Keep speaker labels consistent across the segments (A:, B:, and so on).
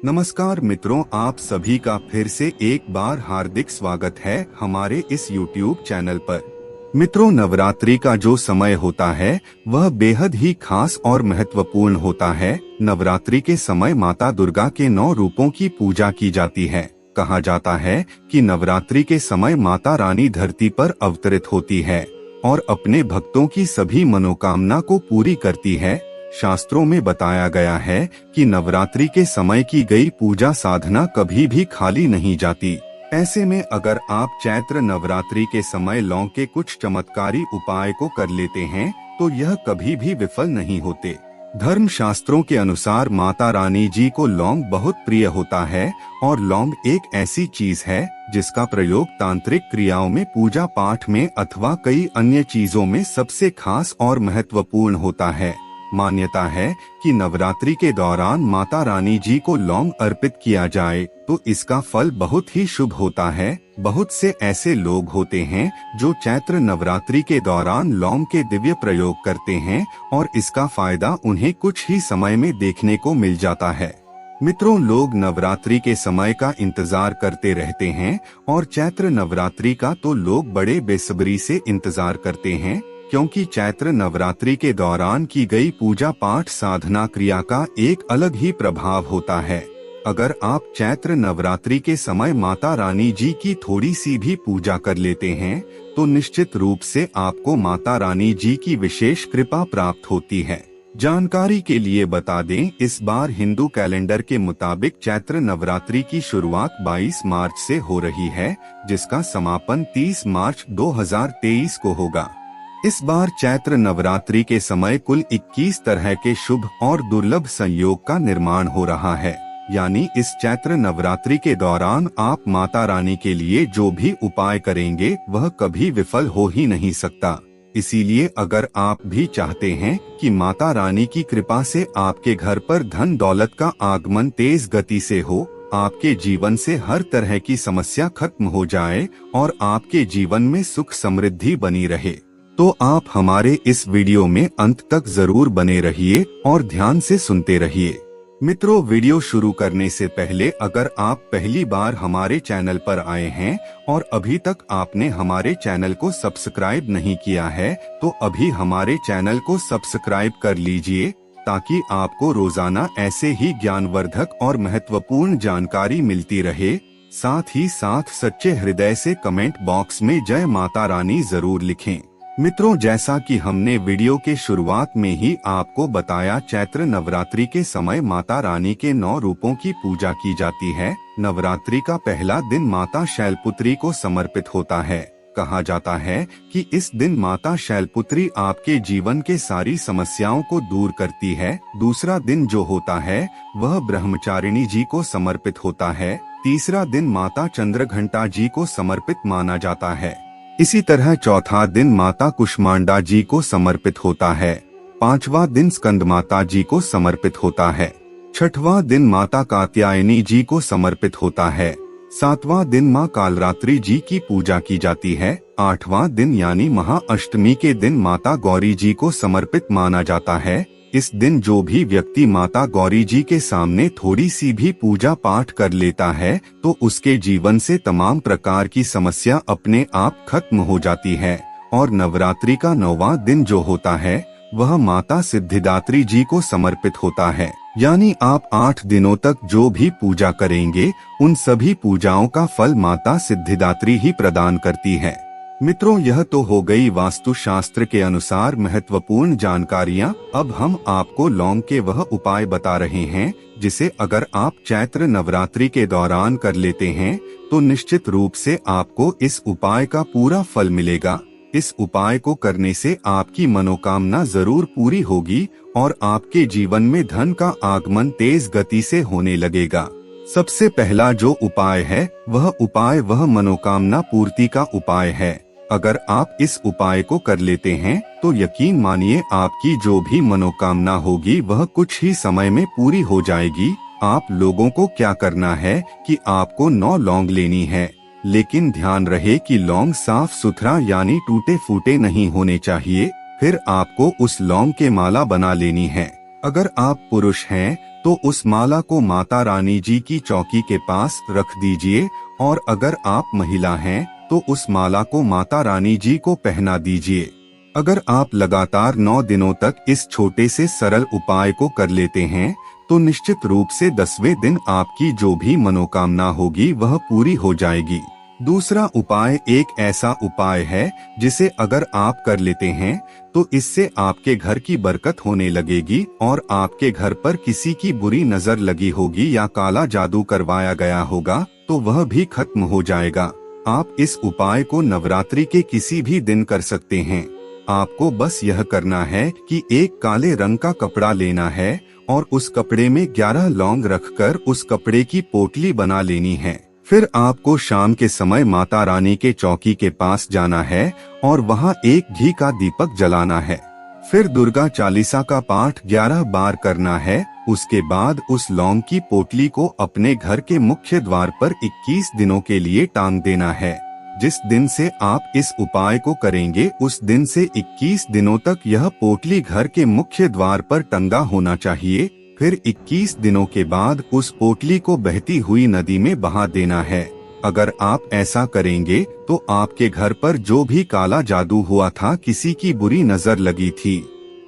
A: नमस्कार मित्रों, आप सभी का फिर से एक बार हार्दिक स्वागत है हमारे इस YouTube चैनल पर। मित्रों, नवरात्रि का जो समय होता है वह बेहद ही खास और महत्वपूर्ण होता है। नवरात्रि के समय माता दुर्गा के 9 रूपों की पूजा की जाती है। कहा जाता है कि नवरात्रि के समय माता रानी धरती पर अवतरित होती है और अपने भक्तों की सभी मनोकामना को पूरी करती है। शास्त्रों में बताया गया है कि नवरात्रि के समय की गई पूजा साधना कभी भी खाली नहीं जाती। ऐसे में अगर आप चैत्र नवरात्रि के समय लौंग के कुछ चमत्कारी उपाय को कर लेते हैं तो यह कभी भी विफल नहीं होते। धर्म शास्त्रों के अनुसार माता रानी जी को लौंग बहुत प्रिय होता है और लौंग एक ऐसी चीज है जिसका प्रयोग तांत्रिक क्रियाओं में, पूजा पाठ में अथवा कई अन्य चीजों में सबसे खास और महत्वपूर्ण होता है। मान्यता है कि नवरात्रि के दौरान माता रानी जी को लौंग अर्पित किया जाए तो इसका फल बहुत ही शुभ होता है। बहुत से ऐसे लोग होते हैं जो चैत्र नवरात्रि के दौरान लौंग के दिव्य प्रयोग करते हैं और इसका फायदा उन्हें कुछ ही समय में देखने को मिल जाता है। मित्रों, लोग नवरात्रि के समय का इंतजार करते रहते हैं और चैत्र नवरात्रि का तो लोग बड़े बेसब्री से इंतजार करते हैं, क्योंकि चैत्र नवरात्रि के दौरान की गई पूजा पाठ साधना क्रिया का एक अलग ही प्रभाव होता है। अगर आप चैत्र नवरात्रि के समय माता रानी जी की थोड़ी सी भी पूजा कर लेते हैं तो निश्चित रूप से आपको माता रानी जी की विशेष कृपा प्राप्त होती है। जानकारी के लिए बता दें, इस बार हिंदू कैलेंडर के मुताबिक चैत्र नवरात्रि की शुरुआत 22 मार्च से हो रही है, जिसका समापन 30 मार्च 2023 को होगा। इस बार चैत्र नवरात्रि के समय कुल 21 तरह के शुभ और दुर्लभ संयोग का निर्माण हो रहा है। यानी इस चैत्र नवरात्रि के दौरान आप माता रानी के लिए जो भी उपाय करेंगे वह कभी विफल हो ही नहीं सकता। इसीलिए अगर आप भी चाहते हैं कि माता रानी की कृपा से आपके घर पर धन दौलत का आगमन तेज गति से हो, आपके जीवन से हर तरह की समस्या खत्म हो जाए और आपके जीवन में सुख समृद्धि बनी रहे, तो आप हमारे इस वीडियो में अंत तक जरूर बने रहिए और ध्यान से सुनते रहिए। मित्रों, वीडियो शुरू करने से पहले अगर आप पहली बार हमारे चैनल पर आए हैं और अभी तक आपने हमारे चैनल को सब्सक्राइब नहीं किया है तो अभी हमारे चैनल को सब्सक्राइब कर लीजिए, ताकि आपको रोजाना ऐसे ही ज्ञानवर्धक और महत्वपूर्ण जानकारी मिलती रहे। साथ ही साथ सच्चे हृदय से कमेंट बॉक्स में जय माता रानी जरूर लिखें। मित्रों, जैसा कि हमने वीडियो के शुरुआत में ही आपको बताया, चैत्र नवरात्रि के समय माता रानी के 9 रूपों की पूजा की जाती है। नवरात्रि का पहला दिन माता शैलपुत्री को समर्पित होता है। कहा जाता है कि इस दिन माता शैलपुत्री आपके जीवन के सारी समस्याओं को दूर करती है। दूसरा दिन जो होता है वह ब्रह्मचारिणी जी को समर्पित होता है। तीसरा दिन माता चंद्रघंटा जी को समर्पित माना जाता है। इसी तरह चौथा दिन माता कुष्मांडा जी को समर्पित होता है। पांचवा दिन स्कंद माता जी को समर्पित होता है। छठवां दिन माता कात्यायनी जी को समर्पित होता है। सातवां दिन मां कालरात्रि जी की पूजा की जाती है। आठवां दिन यानी महाअष्टमी के दिन माता गौरी जी को समर्पित माना जाता है। इस दिन जो भी व्यक्ति माता गौरी जी के सामने थोड़ी सी भी पूजा पाठ कर लेता है तो उसके जीवन से तमाम प्रकार की समस्या अपने आप खत्म हो जाती है। और नवरात्रि का 9वां दिन जो होता है वह माता सिद्धिदात्री जी को समर्पित होता है। यानी आप 8 दिनों तक जो भी पूजा करेंगे उन सभी पूजाओं का फल माता सिद्धिदात्री ही प्रदान करती है। मित्रों, यह तो हो गई वास्तु शास्त्र के अनुसार महत्वपूर्ण जानकारियाँ। अब हम आपको लौंग के वह उपाय बता रहे हैं जिसे अगर आप चैत्र नवरात्रि के दौरान कर लेते हैं तो निश्चित रूप से आपको इस उपाय का पूरा फल मिलेगा। इस उपाय को करने से आपकी मनोकामना जरूर पूरी होगी और आपके जीवन में धन का आगमन तेज गति से होने लगेगा। सबसे पहला जो उपाय है वह मनोकामना पूर्ति का उपाय है। अगर आप इस उपाय को कर लेते हैं तो यकीन मानिए आपकी जो भी मनोकामना होगी वह कुछ ही समय में पूरी हो जाएगी। आप लोगों को क्या करना है कि आपको 9 लौंग लेनी है, लेकिन ध्यान रहे कि लौंग साफ सुथरा यानी टूटे फूटे नहीं होने चाहिए। फिर आपको उस लौंग के माला बना लेनी है। अगर आप पुरुष हैं तो उस माला को माता रानी जी की चौकी के पास रख दीजिए। और अगर आप महिला हैं तो उस माला को माता रानी जी को पहना दीजिए। अगर आप लगातार 9 दिनों तक इस छोटे से सरल उपाय को कर लेते हैं तो निश्चित रूप से 10वें दिन आपकी जो भी मनोकामना होगी वह पूरी हो जाएगी। दूसरा उपाय एक ऐसा उपाय है जिसे अगर आप कर लेते हैं तो इससे आपके घर की बरकत होने लगेगी और आपके घर पर किसी की बुरी नजर लगी होगी या काला जादू करवाया गया होगा तो वह भी खत्म हो जाएगा। आप इस उपाय को नवरात्रि के किसी भी दिन कर सकते हैं। आपको बस यह करना है कि एक काले रंग का कपड़ा लेना है और उस कपड़े में 11 लौंग रखकर उस कपड़े की पोटली बना लेनी है। फिर आपको शाम के समय माता रानी के चौकी के पास जाना है और वहां एक घी का दीपक जलाना है। फिर दुर्गा चालीसा का पाठ 11 बार करना है। उसके बाद उस लौंग की पोटली को अपने घर के मुख्य द्वार पर 21 दिनों के लिए टांग देना है। जिस दिन से आप इस उपाय को करेंगे उस दिन से 21 दिनों तक यह पोटली घर के मुख्य द्वार पर टंगा होना चाहिए। फिर 21 दिनों के बाद उस पोटली को बहती हुई नदी में बहा देना है। अगर आप ऐसा करेंगे तो आपके घर पर जो भी काला जादू हुआ था, किसी की बुरी नजर लगी थी,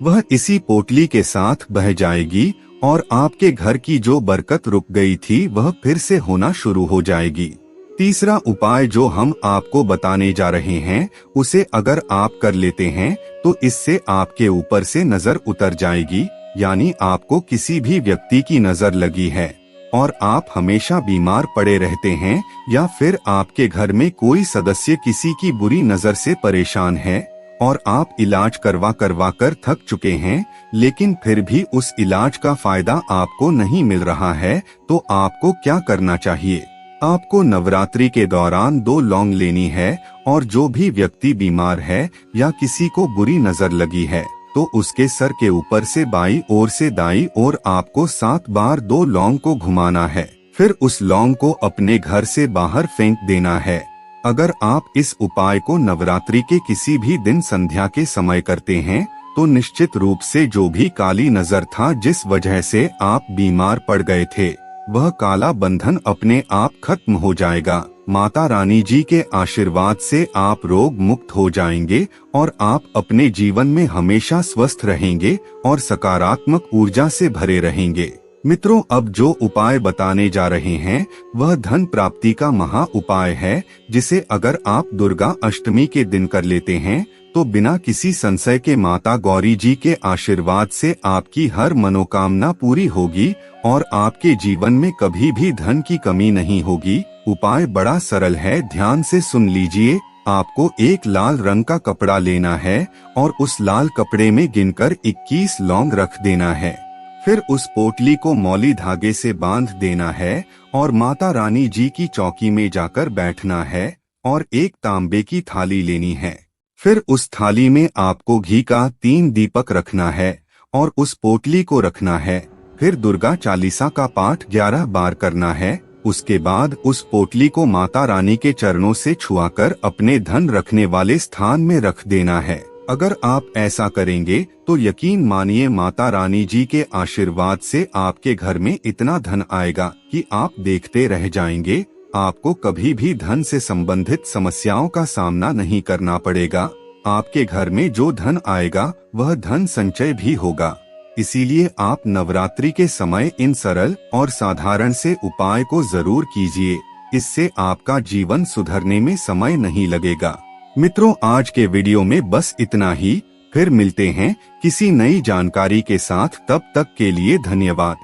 A: वह इसी पोटली के साथ बह जाएगी और आपके घर की जो बरकत रुक गई थी वह फिर से होना शुरू हो जाएगी। तीसरा उपाय जो हम आपको बताने जा रहे हैं उसे अगर आप कर लेते हैं तो इससे आपके ऊपर से नजर उतर जाएगी, यानी आपको किसी भी व्यक्ति की नजर लगी है और आप हमेशा बीमार पड़े रहते हैं या फिर आपके घर में कोई सदस्य किसी की बुरी नजर से परेशान है और आप इलाज करवा कर थक चुके हैं लेकिन फिर भी उस इलाज का फायदा आपको नहीं मिल रहा है, तो आपको क्या करना चाहिए? आपको नवरात्रि के दौरान 2 लौंग लेनी है और जो भी व्यक्ति बीमार है या किसी को बुरी नजर लगी है तो उसके सर के ऊपर से बाईं ओर से दाईं ओर आपको 7 बार 2 लौंग को घुमाना है। फिर उस लौंग को अपने घर से बाहर फेंक देना है। अगर आप इस उपाय को नवरात्रि के किसी भी दिन संध्या के समय करते हैं तो निश्चित रूप से जो भी काली नजर था, जिस वजह से आप बीमार पड़ गए थे, वह काला बंधन अपने आप खत्म हो जाएगा। माता रानी जी के आशीर्वाद से आप रोग मुक्त हो जाएंगे और आप अपने जीवन में हमेशा स्वस्थ रहेंगे और सकारात्मक ऊर्जा से भरे रहेंगे। मित्रों, अब जो उपाय बताने जा रहे हैं वह धन प्राप्ति का महा उपाय है, जिसे अगर आप दुर्गा अष्टमी के दिन कर लेते हैं तो बिना किसी संशय के माता गौरी जी के आशीर्वाद से आपकी हर मनोकामना पूरी होगी और आपके जीवन में कभी भी धन की कमी नहीं होगी। उपाय बड़ा सरल है, ध्यान से सुन लीजिए। आपको एक लाल रंग का कपड़ा लेना है और उस लाल कपड़े में गिनकर 21 लौंग रख देना है। फिर उस पोटली को मौली धागे से बांध देना है और माता रानी जी की चौकी में जाकर बैठना है और एक तांबे की थाली लेनी है। फिर उस थाली में आपको घी का 3 दीपक रखना है और उस पोटली को रखना है। फिर दुर्गा चालीसा का पाठ 11 बार करना है। उसके बाद उस पोटली को माता रानी के चरणों से छुआकर अपने धन रखने वाले स्थान में रख देना है। अगर आप ऐसा करेंगे तो यकीन मानिए माता रानी जी के आशीर्वाद से आपके घर में इतना धन आएगा कि आप देखते रह जाएंगे। आपको कभी भी धन से संबंधित समस्याओं का सामना नहीं करना पड़ेगा। आपके घर में जो धन आएगा वह धन संचय भी होगा। इसीलिए आप नवरात्रि के समय इन सरल और साधारण से उपाय को जरूर कीजिए। इससे आपका जीवन सुधरने में समय नहीं लगेगा। मित्रों, आज के वीडियो में बस इतना ही। फिर मिलते हैं किसी नई जानकारी के साथ। तब तक के लिए धन्यवाद।